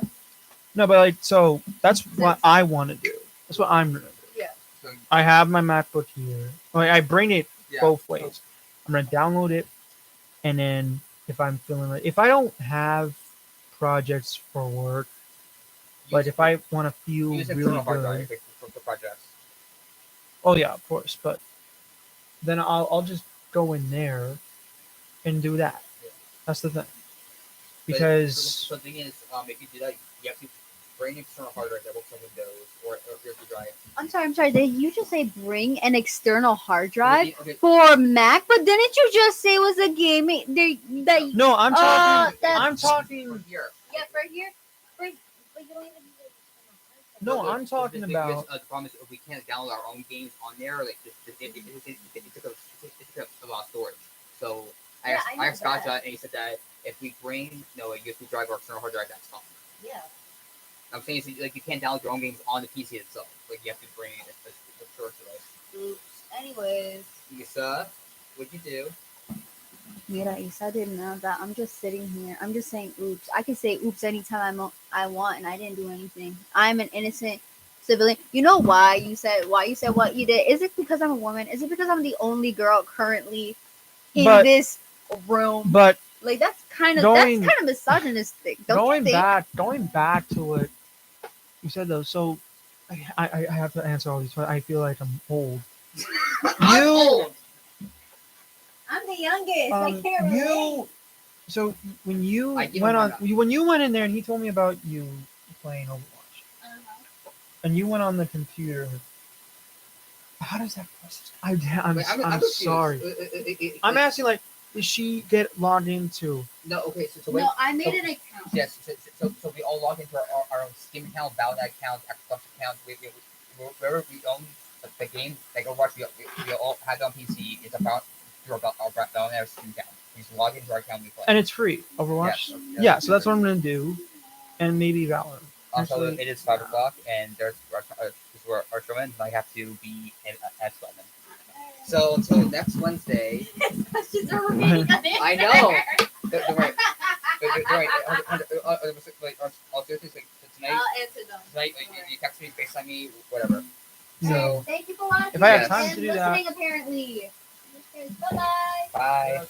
no, but like so that's what I want to do. That's what I'm gonna do. Yeah. So, I have my MacBook here. Like I bring it yeah. both ways. I'm gonna download it, and then if I'm feeling like if I don't have projects for work, but if I want to feel use really external hard good, drive for projects. oh yeah, of course. But then I'll just go in there and do that. Yeah. That's the thing. But Because the thing is, if you do that, you have to bring external hard drive that works on Windows or USB drive. I'm sorry. Did you just say bring an external hard drive Okay. for Mac? But didn't you just say it was a gaming? That no, I'm talking. that's- I'm talking. From here. yeah, for here. But you don't even use No, I'm talking about. The problem is we can't download our own games on there. Like it took a lot of storage. So I asked Gotcha, and he said that if we bring a USB drive or external hard drive, that's fine. Yeah. I'm saying is like you can't download your own games on the PC itself. Like you have to bring a storage device. Oops. Anyways. Isa, what'd you do? Mira, Isa didn't know that. I'm just sitting here. I'm just saying oops. I can say oops anytime I want, and I didn't do anything. I'm an innocent civilian. You know why you said what you did? Is it because I'm a woman? Is it because I'm the only girl currently in this room? But like that's kind of misogynistic. Don't you think? Going back to what you said though. So I have to answer all these. I feel like I'm old. I'm old. I'm the youngest. I can't relate. So when you went in there and he told me about you playing Overwatch, and you went on the computer. How does that process? I'm sorry. I'm asking like, did she get logged into? No, okay. So no, I made an account. Yes. So we all log into our own Steam account, Valve account, Xbox account. Wherever we own the game, like Overwatch, we all have it on PC. It's about our Valve Steam account. We just log into our account, we play. And it's free. Overwatch. Yes, yeah. So that's what I'm gonna do, and maybe Valorant. Also, it is 5 o'clock, and there's our showman. I have to be at 11. So until next Wednesday. Questions are repeating. I know. Don't worry. I'll do this tonight. I'll answer them. Tonight, you text me, FaceTime me, whatever. So thank you for watching. If I have time to do that. Apparently. Bye-bye. Bye.